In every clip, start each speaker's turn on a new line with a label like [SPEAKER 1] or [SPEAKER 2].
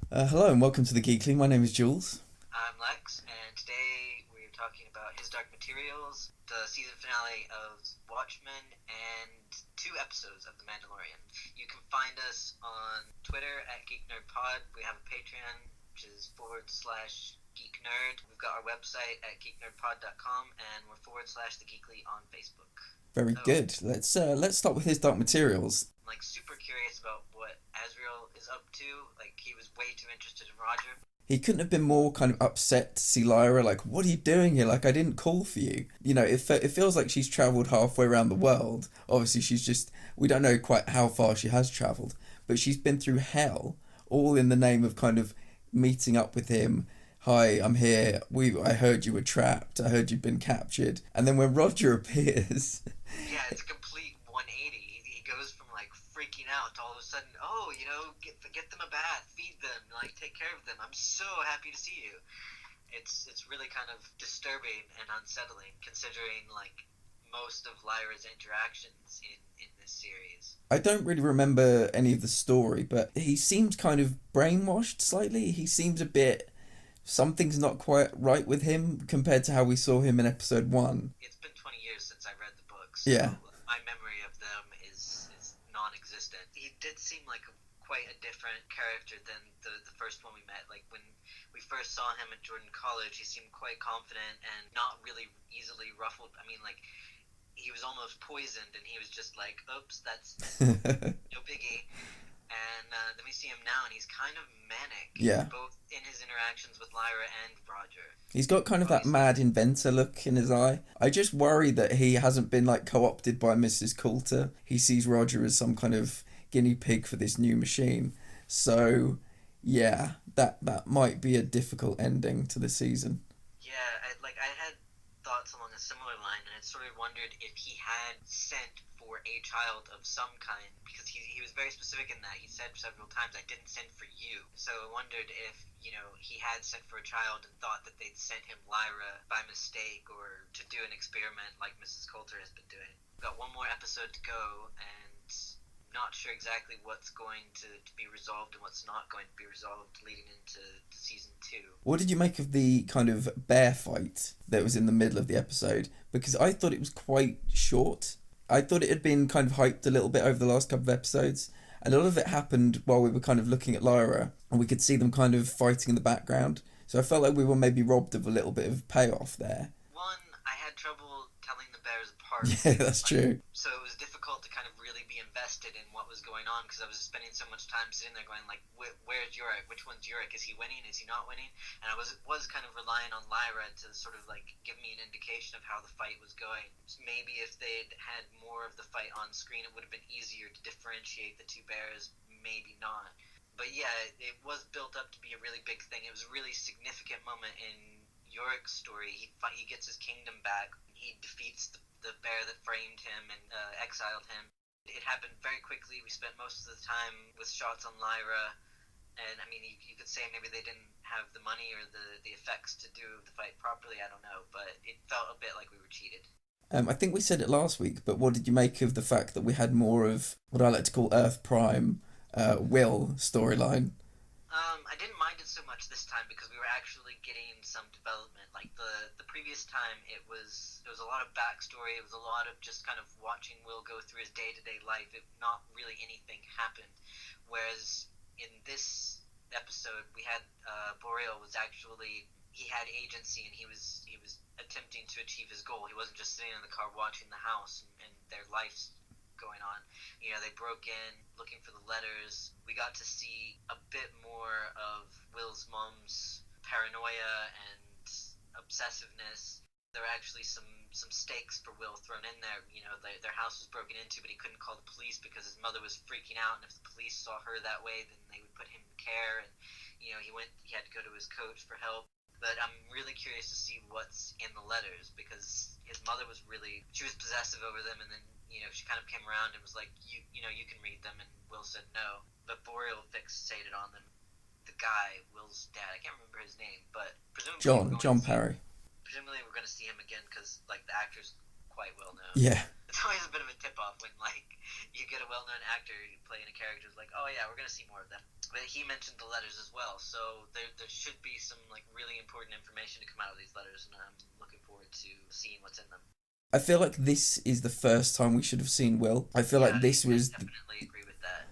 [SPEAKER 1] Hello and welcome to the Geekly. My name is Jules.
[SPEAKER 2] I'm Lex, and today we're talking about His Dark Materials, the season finale of Watchmen, and 2 episodes of The Mandalorian. You can find us on Twitter at GeekNerdPod. We have a Patreon, which is /GeekNerd. We've got our website at geeknerdpod.com, and we're /The Geekly on Facebook.
[SPEAKER 1] Very
[SPEAKER 2] So,
[SPEAKER 1] good. Let's start with His Dark Materials.
[SPEAKER 2] like, super curious about what Azrael is up to. Like, he was way too interested in Roger.
[SPEAKER 1] He couldn't have been more kind of upset to see Lyra. Like, what are you doing here? Like, I didn't call for you. You know, it feels like she's travelled halfway around the world. Obviously, we don't know quite how far she has travelled, but she's been through hell, all in the name of kind of meeting up with him. Hi, I'm here. I heard you were trapped. I heard you'd been captured. And then when Roger appears,
[SPEAKER 2] Yeah, it's a complete 180. He goes from like freaking out to all of a sudden, oh, get them a bath, feed them, like take care of them. I'm so happy to see you. It's really kind of disturbing and unsettling considering like most of Lyra's interactions in this series.
[SPEAKER 1] I don't really remember any of the story, but he seems kind of brainwashed slightly. He seems a bit. Something's not quite right with him compared to how we saw him in episode one.
[SPEAKER 2] It's been 20 years since I read the books, so
[SPEAKER 1] Yeah.
[SPEAKER 2] my memory of them is non-existent. He did seem like quite a different character than the first one we met. Like when we first saw him at Jordan College, he seemed quite confident and not really easily ruffled. I mean, like he was almost poisoned, and he was just like, "Oops, that's no biggie." And then we see him now, and he's kind of manic,
[SPEAKER 1] Yeah.
[SPEAKER 2] both in his interactions with Lyra and Roger.
[SPEAKER 1] He's got kind of that mad inventor look in his eye. I just worry that he hasn't been like co-opted by Mrs. Coulter. He sees Roger as some kind of guinea pig for this new machine. So, yeah, that might be a difficult ending to the season.
[SPEAKER 2] Yeah, I had thoughts along a similar line, and I sort of wondered if he had sent for a child of some kind, because he was very specific in that. He said several times, "I didn't send for you." So I wondered if he had sent for a child and thought that they'd sent him Lyra by mistake or to do an experiment like Mrs. Coulter has been doing. We've got one more episode to go, and not sure exactly what's going to be resolved and what's not going to be resolved leading into season 2.
[SPEAKER 1] What did you make of the kind of bear fight that was in the middle of the episode? Because I thought it was quite short. I thought it had been kind of hyped a little bit over the last couple of episodes, and a lot of it happened while we were kind of looking at Lyra, and we could see them kind of fighting in the background. So I felt like we were maybe robbed of a little bit of payoff there.
[SPEAKER 2] One, I had trouble telling the bears apart.
[SPEAKER 1] Yeah, that's true.
[SPEAKER 2] So it was difficult to kind of really be invested in what was going on because I was spending so much time sitting there going like, where's Yorick? Which one's Yorick? Is he winning? Is he not winning? And I was kind of relying on Lyra to sort of like give me an indication of how the fight was going. So maybe if they'd had more of the fight on screen, it would have been easier to differentiate the two bears. Maybe not. But yeah, it was built up to be a really big thing. It was a really significant moment in Yorick's story. He gets his kingdom back. He defeats the bear that framed him and exiled him. It happened very quickly. We spent most of the time with shots on Lyra, and I mean, you could say maybe they didn't have the money or the effects to do the fight properly. I don't know, but it felt a bit like we were cheated.
[SPEAKER 1] I think we said it last week, but what did you make of the fact that we had more of what I like to call Earth Prime Will storyline?
[SPEAKER 2] I didn't mind it so much this time because we were actually getting some development. Like the previous time, it was a lot of backstory. It was a lot of just kind of watching Will go through his day-to-day life. Not really anything happened. Whereas in this episode, we had Boreal was actually he had agency and he was attempting to achieve his goal. He wasn't just sitting in the car watching the house and their lives going on. They broke in looking for the letters. We got to see a bit more of Will's mom's paranoia and obsessiveness. There were actually some stakes for Will thrown in there. Their house was broken into, but he couldn't call the police because his mother was freaking out, and if the police saw her that way, then they would put him in care. And he had to go to his coach for help. But I'm really curious to see what's in the letters because his mother was possessive over them, and then she kind of came around and was like, you can read them, and Will said no. But Boreal fixated on them. The guy, Will's dad, I can't remember his name, but presumably
[SPEAKER 1] John Parry.
[SPEAKER 2] presumably we're going to see him again because like the actor's quite well known.
[SPEAKER 1] Yeah.
[SPEAKER 2] it's always a bit of a tip-off when, like, you get a well-known actor playing a character who's like, oh yeah, we're gonna see more of them. But he mentioned the letters as well, so there should be some, like, really important information to come out of these letters, and I'm looking forward to seeing what's in them.
[SPEAKER 1] I feel like this is the first time we should have seen Will. I feel like this was...
[SPEAKER 2] I definitely agree with that.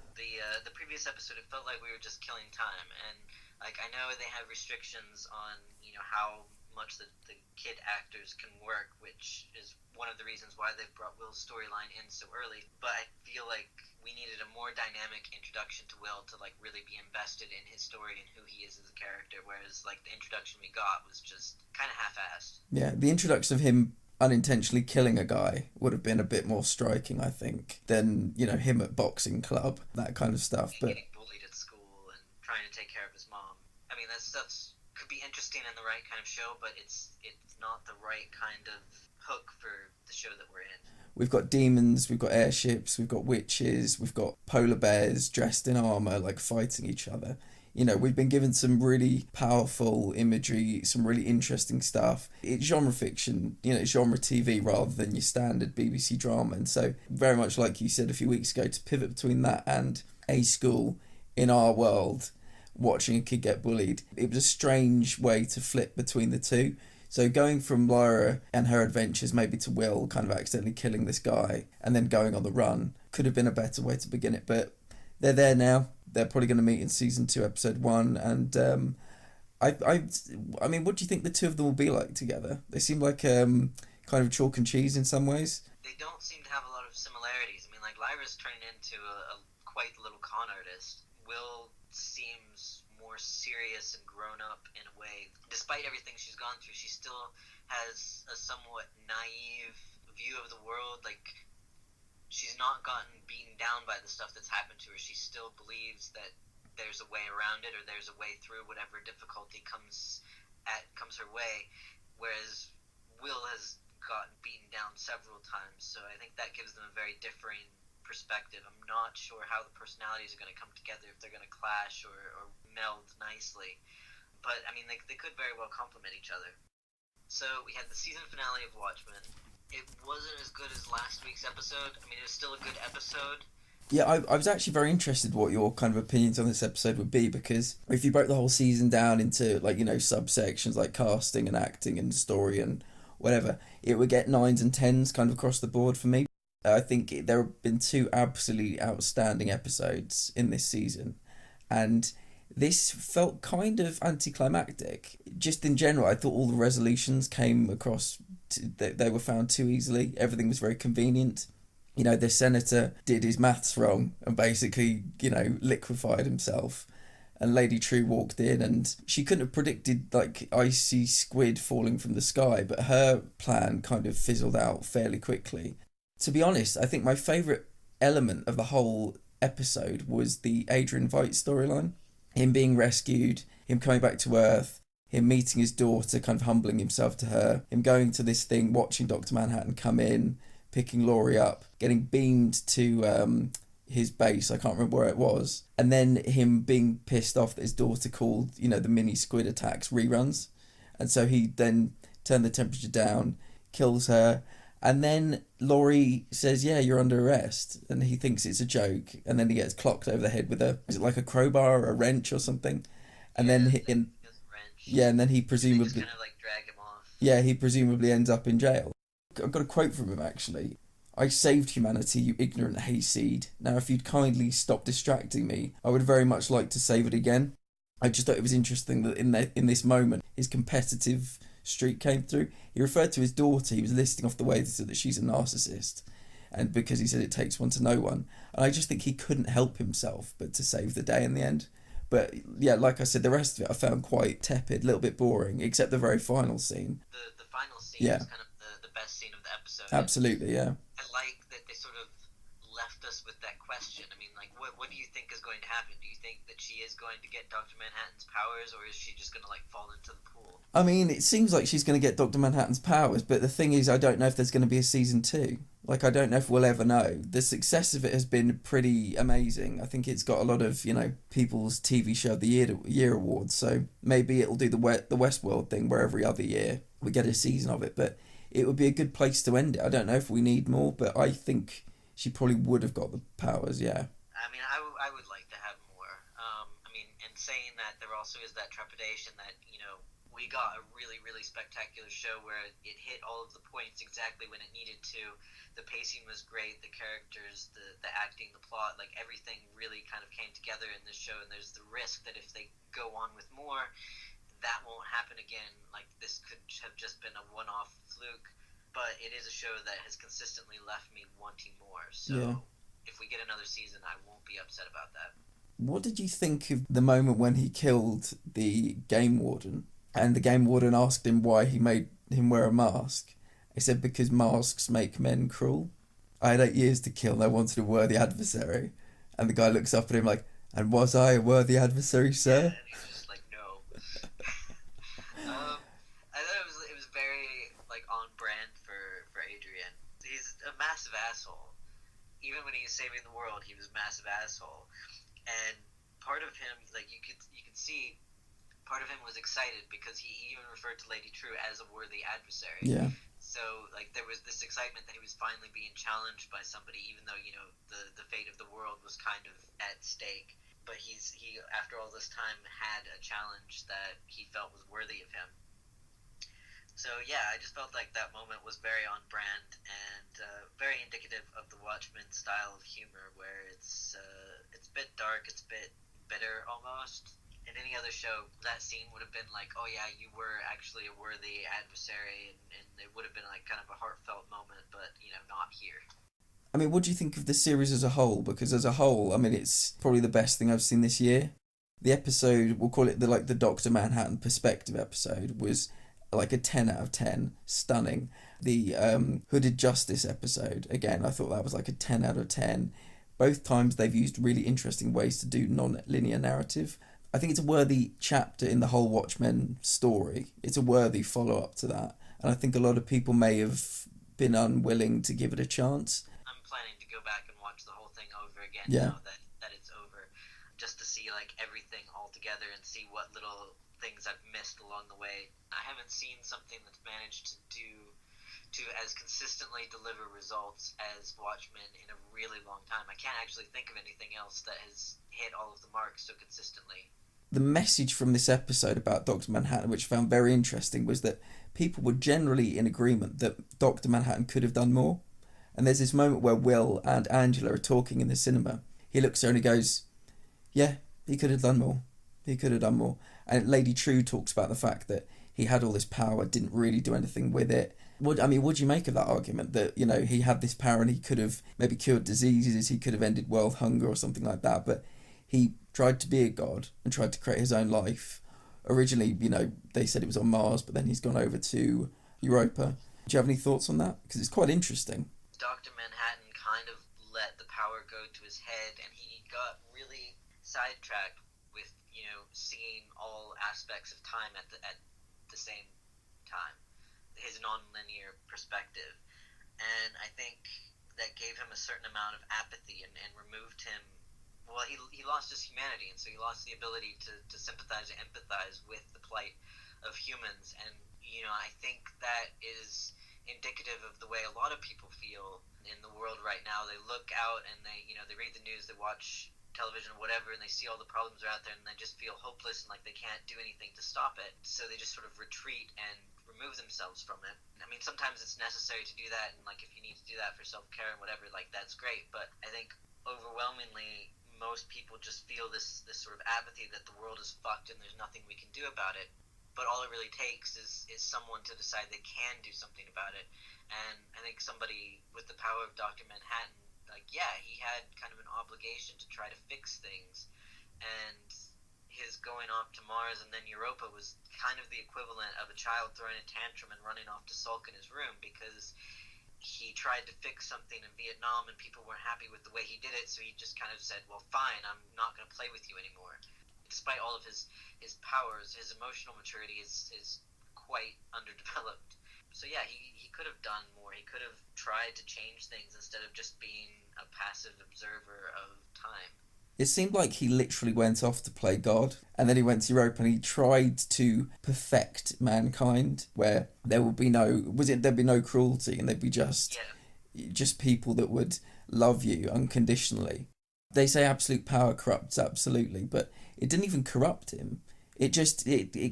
[SPEAKER 2] The previous episode, it felt like we were just killing time, and, like, I know they have restrictions on, you know, how much the kid actors can work, which is one of the reasons why they brought Will's storyline in so early, but I feel like we needed a more dynamic introduction to Will to, like, really be invested in his story and who he is as a character, whereas, like, the introduction we got was just kind of half-assed.
[SPEAKER 1] Yeah, the introduction of him unintentionally killing a guy would have been a bit more striking, I think, than, you know, him at boxing club, that kind of stuff. But
[SPEAKER 2] getting bullied at school and trying to take care of his mom. I mean, that stuff's could be interesting in the right kind of show, but it's not the right kind of hook for the show that we're in.
[SPEAKER 1] We've got demons, we've got airships, we've got witches, we've got polar bears dressed in armour, like, fighting each other. You know, we've been given some really powerful imagery, some really interesting stuff. It's genre fiction, you know, it's genre TV rather than your standard BBC drama. And so, very much like you said a few weeks ago, to pivot between that and a school in our world, watching a kid get bullied, it was a strange way to flip between the two. So going from Lyra and her adventures maybe to Will kind of accidentally killing this guy and then going on the run could have been a better way to begin it. But they're there now. They're probably going to meet in season 2, episode 1. And I mean, what do you think the two of them will be like together? They seem like kind of chalk and cheese in some ways.
[SPEAKER 2] They don't seem to have a lot of similarities. I mean, like, Lyra's turned into a quite little con artist. Will seems more serious and grown up in a way. Despite everything she's gone through, she still has a somewhat naive view of the world. Like, she's not gotten beaten down by the stuff that's happened to her. She still believes that there's a way around it, or there's a way through whatever difficulty comes her way. Whereas Will has gotten beaten down several times, so I think that gives them a very differing perspective. I'm not sure how the personalities are going to come together, if they're going to clash or meld nicely, but I mean, they could very well complement each other. So we had the season finale of Watchmen. It wasn't as good as last week's episode. I mean, it was still a good episode.
[SPEAKER 1] Yeah, I was actually very interested what your kind of opinions on this episode would be, because if you broke the whole season down into, like, you know, subsections like casting and acting and story and whatever, it would get 9s and 10s kind of across the board for me. I think there have been 2 absolutely outstanding episodes in this season, and this felt kind of anticlimactic. Just in general, I thought all the resolutions came across, they were found too easily. Everything was very convenient. You know, the senator did his maths wrong and basically, you know, liquefied himself. And Lady True walked in, and she couldn't have predicted, like, icy squid falling from the sky, but her plan kind of fizzled out fairly quickly. To be honest, I think my favourite element of the whole episode was the Adrian Veidt storyline. Him being rescued, him coming back to Earth, him meeting his daughter, kind of humbling himself to her, him going to this thing, watching Dr. Manhattan come in, picking Laurie up, getting beamed to his base, I can't remember where it was, and then him being pissed off that his daughter called, you know, the mini squid attacks reruns. And so he then turned the temperature down, kills her, and then Laurie says, yeah, you're under arrest. And he thinks it's a joke. And then he gets clocked over the head with is it like a crowbar or a wrench or something? And then and then he presumably...
[SPEAKER 2] They just kind of, like, drag him off.
[SPEAKER 1] Yeah, he presumably ends up in jail. I've got a quote from him, actually. I saved humanity, you ignorant hayseed. Now, if you'd kindly stop distracting me, I would very much like to save it again. I just thought it was interesting that in this moment, his competitive streak came through. He referred to his daughter. He was listing off the ways that she's a narcissist, and because he said it takes one to know one. And I just think he couldn't help himself but to save the day in the end. But yeah, like I said, the rest of it I found quite tepid, a little bit boring, except the very final scene.
[SPEAKER 2] The final scene is kind of the best scene of the episode.
[SPEAKER 1] Absolutely, yeah.
[SPEAKER 2] I like that they sort of left us with that question. I mean, like, what do you think is going to happen? Do you think that she is going to get Dr. Manhattan's powers, or is she just going to, like, fall into the pool?
[SPEAKER 1] I mean, it seems like she's going to get Dr. Manhattan's powers, but the thing is, I don't know if there's going to be a season 2. Like, I don't know if we'll ever know. The success of it has been pretty amazing. I think it's got a lot of, you know, people's TV show of the year awards, so maybe it'll do the Westworld thing where every other year we get a season of it, but it would be a good place to end it. I don't know if we need more, but I think she probably would have got the powers, yeah.
[SPEAKER 2] I mean, I would like to have more. I mean, and saying that, there also is that trepidation that, we got a really, really spectacular show where it hit all of the points exactly when it needed to. The pacing was great, the characters, the acting, the plot, like everything really kind of came together in this show, and there's the risk that if they go on with more, that won't happen again. Like, this could have just been a one-off fluke, but it is a show that has consistently left me wanting more. So
[SPEAKER 1] Yeah.
[SPEAKER 2] if we get another season, I won't be upset about that.
[SPEAKER 1] What did you think of the moment when he killed the game warden, and the game warden asked him why he made him wear a mask? He said, because masks make men cruel. I had 8 years to kill and I wanted a worthy adversary. And the guy looks up at him like, and was I a worthy adversary, sir?
[SPEAKER 2] And he's just like, no. I thought it was very, like, on brand for Adrian. He's a massive asshole. Even when he was saving the world, he was a massive asshole. And part of him, like, you could see, part of him was excited because he even referred to Lady True as a worthy adversary.
[SPEAKER 1] Yeah.
[SPEAKER 2] So, like, there was this excitement that he was finally being challenged by somebody, even though, the fate of the world was kind of at stake. But he, after all this time, had a challenge that he felt was worthy of him. So, yeah, I just felt like that moment was very on brand and very indicative of the Watchmen style of humor, where it's a bit dark, it's a bit bitter almost. In any other show, that scene would have been like, oh yeah, you were actually a worthy adversary, and it would have been like kind of a heartfelt moment, but, not here.
[SPEAKER 1] I mean, what do you think of the series as a whole? Because as a whole, I mean, it's probably the best thing I've seen this year. The episode, we'll call it the Dr. Manhattan perspective episode, was like a 10 out of 10, stunning. The Hooded Justice episode, again, I thought that was like a 10 out of 10. Both times they've used really interesting ways to do non-linear narrative. I think it's a worthy chapter in the whole Watchmen story. It's a worthy follow-up to that. And I think a lot of people may have been unwilling to give it a chance.
[SPEAKER 2] I'm planning to go back and watch the whole thing over again
[SPEAKER 1] Yeah.
[SPEAKER 2] now that it's over, just to see, like, everything all together and see what little things I've missed along the way. I haven't seen something that's managed to as consistently deliver results as Watchmen in a really long time. I can't actually think of anything else that has hit all of the marks so consistently.
[SPEAKER 1] The message from this episode about Dr. Manhattan, which I found very interesting, was that people were generally in agreement that Dr. Manhattan could have done more. And there's this moment where Will and Angela are talking in the cinema. He looks at her and he goes, yeah, he could have done more. He could have done more. And Lady True talks about the fact that he had all this power, didn't really do anything with it. What do you make of that argument that, he had this power and he could have maybe cured diseases, he could have ended world hunger or something like that, but he tried to be a god and tried to create his own life. Originally, they said it was on Mars, but then he's gone over to Europa. Do you have any thoughts on that? Because it's quite interesting.
[SPEAKER 2] Dr. Manhattan kind of let the power go to his head, and he got really sidetracked with, seeing all aspects of time at the same time. His non-linear perspective. And I think that gave him a certain amount of apathy and removed him. Well, he lost his humanity, and so he lost the ability to sympathize and empathize with the plight of humans. And, I think that is indicative of the way a lot of people feel in the world right now. They look out and they read the news, they watch television or whatever, and they see all the problems are out there, and they just feel hopeless and like they can't do anything to stop it. So they just sort of retreat and remove themselves from it. I mean, sometimes it's necessary to do that, and like if you need to do that for self-care and whatever, like that's great. But I think overwhelmingly most people just feel this sort of apathy that the world is fucked and there's nothing we can do about it. But all it really takes is someone to decide they can do something about it. And I think somebody with the power of Dr. Manhattan, like, yeah, he had kind of an obligation to try to fix things. And his going off to Mars and then Europa was kind of the equivalent of a child throwing a tantrum and running off to sulk in his room because he tried to fix something in Vietnam and people weren't happy with the way he did it, so he just kind of said, well, fine, I'm not going to play with you anymore. Despite all of his powers, his emotional maturity is quite underdeveloped. So yeah, he could have done more. He could have tried to change things instead of just being a passive observer of time.
[SPEAKER 1] It seemed like he literally went off to play God, and then he went to Europa and he tried to perfect mankind, where there would be no there'd be no cruelty, and there'd be
[SPEAKER 2] Yeah.
[SPEAKER 1] just people that would love you unconditionally. They say absolute power corrupts, absolutely, but it didn't even corrupt him. It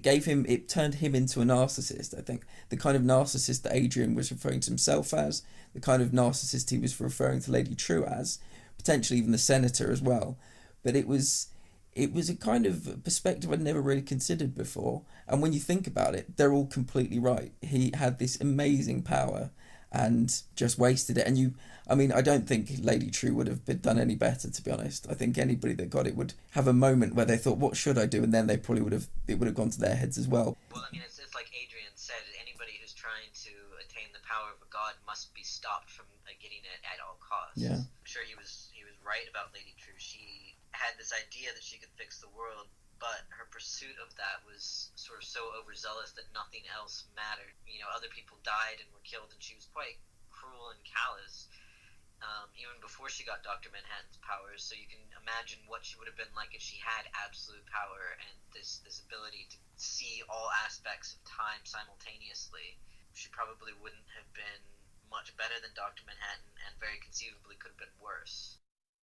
[SPEAKER 1] gave him, it turned him into a narcissist. I think the kind of narcissist that Adrian was referring to himself as, the kind of narcissist he was referring to Lady True as, potentially even the senator as well. But it was a kind of perspective I'd never really considered before. And when you think about it, they're all completely right. He had this amazing power and just wasted it. And I mean, I don't think Lady True would have done any better, to be honest. I think anybody that got it would have a moment where they thought, what should I do? And then they probably it would have gone to their heads as well.
[SPEAKER 2] Well, I mean, it's like Adrian said, anybody who's trying to attain the power of a god must be stopped from getting it at all costs.
[SPEAKER 1] Yeah.
[SPEAKER 2] I'm sure he was right about Lady True. She had this idea that she could fix the world, but her pursuit of that was sort of so overzealous that nothing else mattered. You know, other people died and were killed, and she was quite cruel and callous, even before she got Dr. Manhattan's powers. So you can imagine what she would have been like if she had absolute power and this ability to see all aspects of time simultaneously. She probably wouldn't have been much better than Dr. Manhattan, and very conceivably could have been worse.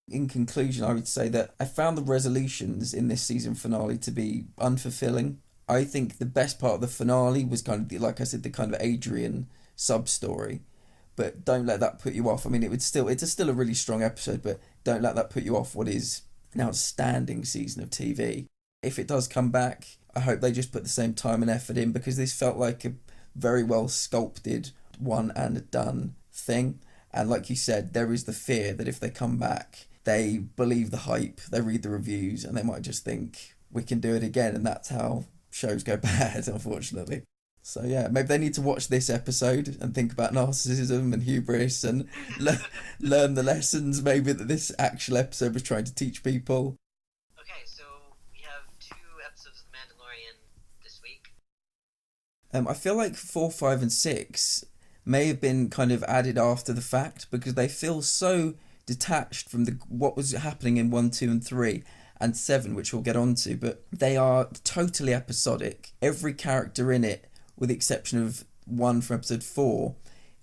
[SPEAKER 1] In conclusion, I would say that I found the resolutions in this season finale to be unfulfilling. I think the best part of the finale was kind of, like I said, the kind of Adrian sub-story. But don't let that put you off. I mean, it's still a really strong episode, but don't let that put you off what is an outstanding season of TV. If it does come back, I hope they just put the same time and effort in, because this felt like a very well sculpted, one and done thing. And like you said, there is the fear that if they come back, they believe the hype, they read the reviews, and they might just think, we can do it again. And that's how shows go bad, unfortunately. So yeah, maybe they need to watch this episode and think about narcissism and hubris and learn the lessons maybe that this actual episode was trying to teach people.
[SPEAKER 2] Okay, so we have 2 episodes of The Mandalorian this week.
[SPEAKER 1] I feel like 4, 5, and 6 may have been kind of added after the fact, because they feel so detached from what was happening in 1, 2, and 3. And 7, which we'll get onto, but they are totally episodic. Every character in it, with the exception of one from episode 4,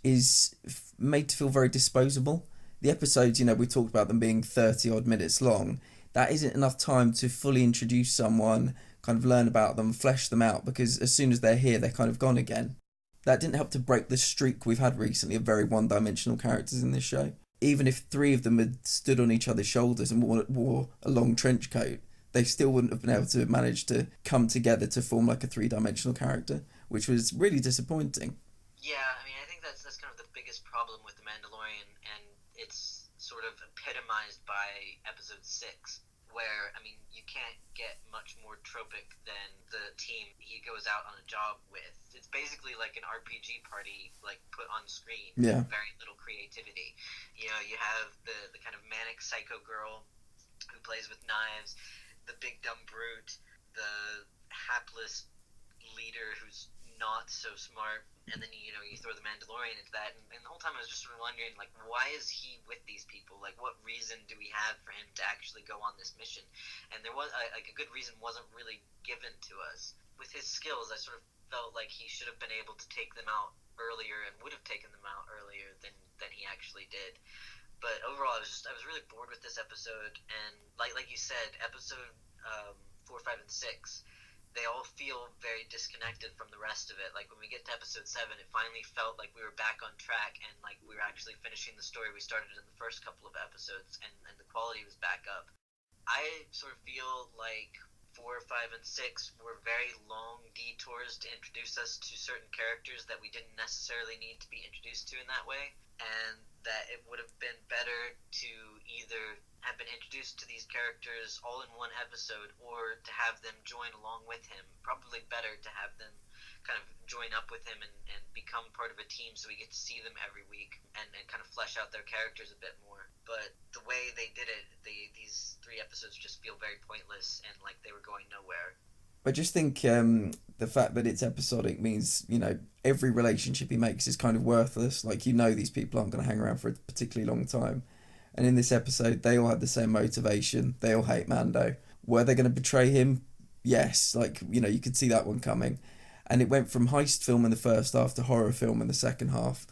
[SPEAKER 1] is made to feel very disposable. The episodes, we talked about them being 30 odd minutes long. That isn't enough time to fully introduce someone, kind of learn about them, flesh them out, because as soon as they're here, they're kind of gone again. That didn't help to break the streak we've had recently of very one-dimensional characters in this show. Even if 3 of them had stood on each other's shoulders and wore a long trench coat, they still wouldn't have been able to manage to come together to form like a 3-dimensional character, which was really disappointing.
[SPEAKER 2] Yeah, I mean, I think that's kind of the biggest problem with The Mandalorian, and it's sort of epitomized by episode 6, where, I mean, you can't get much more tropic than the team he goes out on a job with. It's basically like an RPG party, like, put on screen.
[SPEAKER 1] Yeah.
[SPEAKER 2] Very little creativity. You know, you have the kind of manic psycho girl who plays with knives, the big dumb brute, the hapless leader who's not so smart, and then you throw the Mandalorian into that, and the whole time I was just sort of wondering, like, why is he with these people? Like, what reason do we have for him to actually go on this mission? And there was a good reason wasn't really given to us. With his skills, I sort of felt like he should have been able to take them out earlier, and would have taken them out earlier than he actually did. But overall, I was really bored with this episode, and like you said, episode 4, 5, and 6, they all feel very disconnected from the rest of it. Like, when we get to episode 7, it finally felt like we were back on track, and like we were actually finishing the story we started in the first couple of episodes, and the quality was back up. I sort of feel like 4, 5, and 6 were very long detours to introduce us to certain characters that we didn't necessarily need to be introduced to in that way, and that it would have been better to either have been introduced to these characters all in one episode, or to have them join along with him. Probably better to have them kind of join up with him and become part of a team, so we get to see them every week and kind of flesh out their characters a bit more. But the way they did it, these 3 episodes just feel very pointless and like they were going nowhere.
[SPEAKER 1] I just think the fact that it's episodic means, every relationship he makes is kind of worthless. Like, these people aren't going to hang around for a particularly long time. And in this episode, they all had the same motivation. They all hate Mando. Were they going to betray him? Yes. Like, you could see that one coming. And it went from heist film in the first half to horror film in the second half,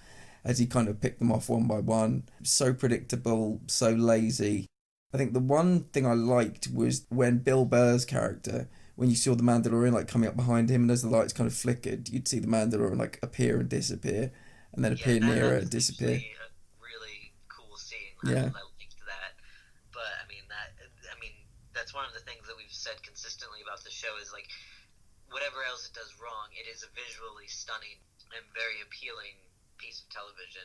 [SPEAKER 1] as he kind of picked them off one by one. So predictable, so lazy. I think the one thing I liked was when Bill Burr's character, when you saw the Mandalorian like coming up behind him, and as the lights kind of flickered, you'd see the Mandalorian like appear and disappear, and then appear nearer and disappear.
[SPEAKER 2] A really cool scene.
[SPEAKER 1] Yeah.
[SPEAKER 2] I liked that. But that's one of the things that we've said consistently about the show is like, whatever else it does wrong, it is a visually stunning and very appealing piece of television.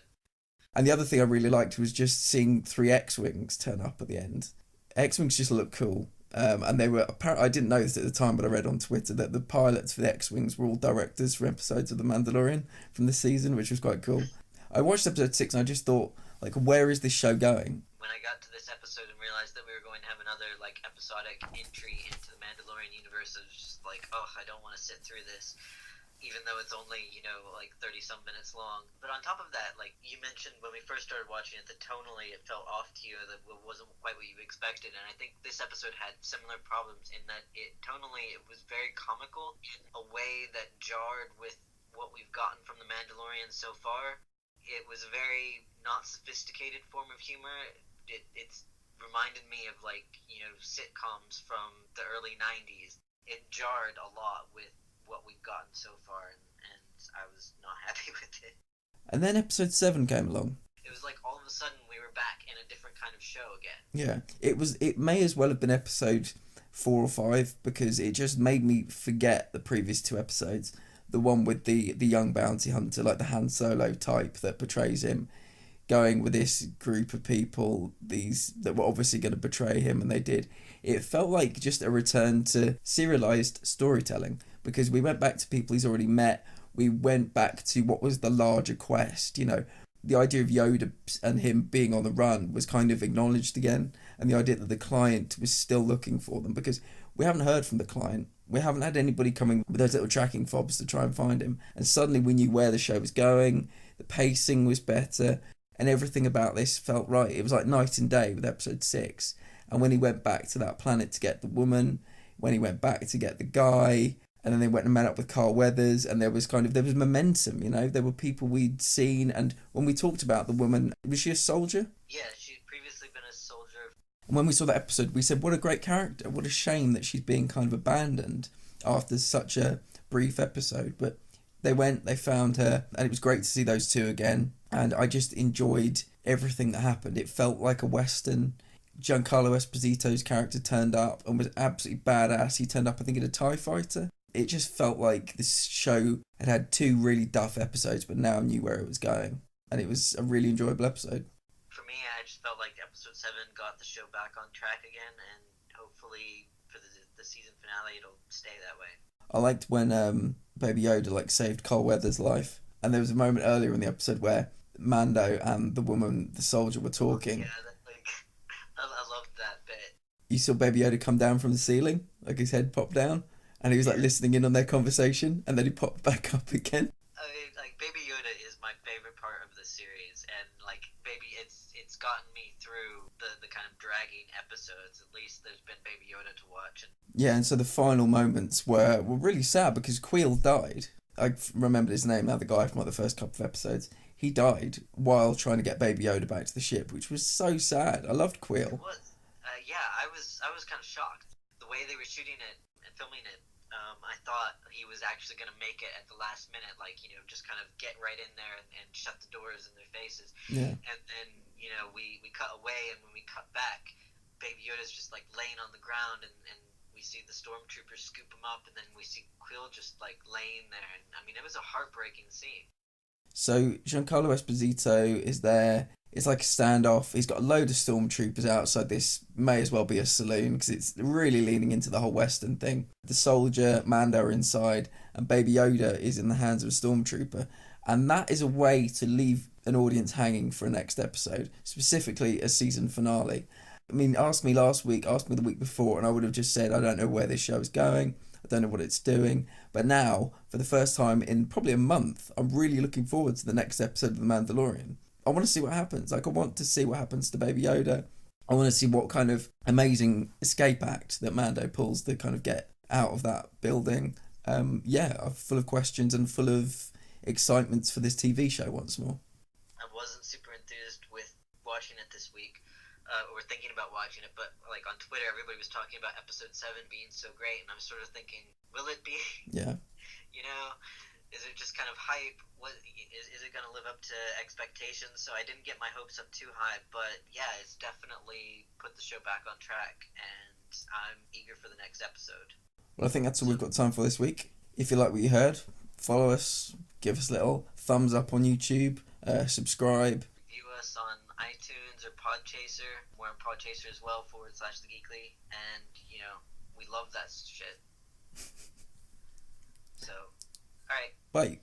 [SPEAKER 1] And the other thing I really liked was just seeing 3 X-Wings turn up at the end. X-Wings just look cool. And they were, apparently, I didn't know this at the time, but I read on Twitter that the pilots for the X-Wings were all directors for episodes of The Mandalorian from this season, which was quite cool. I watched episode 6 and I just thought, like, where is this show going?
[SPEAKER 2] When I got to this episode and realized that we were going to have another, like, episodic entry into the Mandalorian universe, I was just like, oh, I don't want to sit through this, even though it's only, 30-some minutes long. But on top of that, like, you mentioned when we first started watching it, that tonally it felt off to you, that it wasn't quite what you expected, and I think this episode had similar problems in that tonally it was very comical in a way that jarred with what we've gotten from the Mandalorian so far. It was a very not sophisticated form of humor. It's reminded me of, like, sitcoms from the early 90s. It jarred a lot with what we've gotten so far, and I was not happy with it.
[SPEAKER 1] And then episode 7 came along.
[SPEAKER 2] It was like all of a sudden we were back in a different kind of show again.
[SPEAKER 1] Yeah, it may as well have been episode 4 or 5, because it just made me forget the previous 2 episodes. The one with the young bounty hunter, like the Han Solo type that betrays him, going with this group of people, these that were obviously going to betray him, and they did. It felt like just a return to serialized storytelling, because we went back to people he's already met. We went back to what was the larger quest. The idea of Yoda and him being on the run was kind of acknowledged again, and the idea that the client was still looking for them, because we haven't heard from the client. We haven't had anybody coming with those little tracking fobs to try and find him. And suddenly we knew where the show was going, the pacing was better, and everything about this felt right. It was like night and day with episode 6. And when he went back to that planet to get the woman, when he went back to get the guy, and then they went and met up with Carl Weathers, and there was momentum, there were people we'd seen. And when we talked about the woman, was she a soldier?
[SPEAKER 2] Yeah, she'd previously been a soldier.
[SPEAKER 1] And when we saw that episode, we said, what a great character. What a shame that she's being kind of abandoned after such a brief episode. But they went, they found her, and it was great to see those 2 again. And I just enjoyed everything that happened. It felt like a Western. Giancarlo Esposito's character turned up and was absolutely badass. He turned up, I think, in a TIE fighter. It just felt like this show had 2 really duff episodes, but now knew where it was going. And it was a really enjoyable episode.
[SPEAKER 2] For me, I just felt like episode 7 got the show back on track again, and hopefully for the season finale it'll stay that way.
[SPEAKER 1] I liked when Baby Yoda saved Carl Weathers' life, and there was a moment earlier in the episode where Mando and the woman, the soldier, were talking.
[SPEAKER 2] Yeah, I loved that bit.
[SPEAKER 1] You saw Baby Yoda come down from the ceiling, like his head popped down, and he was listening in on their conversation, and then he popped back up again.
[SPEAKER 2] I mean, Baby Yoda is my favorite part of the series, and it's gotten me through the kind of dragging episodes. At least there's been Baby Yoda to watch.
[SPEAKER 1] Yeah, and so the final moments were really sad, because Queel died. I remembered his name now, the guy from the first couple of episodes. He died while trying to get Baby Yoda back to the ship, which was so sad. I loved Queel.
[SPEAKER 2] It was. I was kind of shocked. The way they were shooting it and filming it, I thought he was actually going to make it at the last minute, just kind of get right in there and shut the doors in their faces.
[SPEAKER 1] Yeah.
[SPEAKER 2] And then, we cut away, and when we cut back, Baby Yoda's just laying on the ground, and we see the stormtroopers scoop him up, and then we see Queel just laying there. And I mean, it was a heartbreaking scene. So
[SPEAKER 1] Giancarlo Esposito is there. It's like a standoff. He's got a load of stormtroopers outside this, may as well be a saloon, because it's really leaning into the whole Western thing. The soldier, Mando are inside, and Baby Yoda is in the hands of a stormtrooper. And that is a way to leave an audience hanging for a next episode, specifically a season finale. I mean, ask me last week, ask me the week before, and I would have just said, I don't know where this show is going. I don't know what it's doing. But now, for the first time in probably a month, I'm really looking forward to the next episode of The Mandalorian, I want to see what happens. Like, I want to see what happens to Baby Yoda. I want to see what kind of amazing escape act that Mando pulls to kind of get out of that building. I'm full of questions and full of excitements for this TV show once more.
[SPEAKER 2] I wasn't super enthused with watching it this week, or thinking about watching it, but like on Twitter, everybody was talking about episode 7 being so great, and I was sort of thinking, will it be?
[SPEAKER 1] Yeah.
[SPEAKER 2] You know, is it just kind of hype? What is it going to live up to expectations? So I didn't get my hopes up too high, but yeah, it's definitely put the show back on track, and I'm eager for the next episode.
[SPEAKER 1] Well, I think that's all we've got time for this week. If you like what you heard, follow us, give us a little thumbs up on YouTube, subscribe.
[SPEAKER 2] Review us on iTunes or Podchaser. We're on Podchaser as well, /The Geekly. And, you know, we love that shit. So, alright.
[SPEAKER 1] Bye.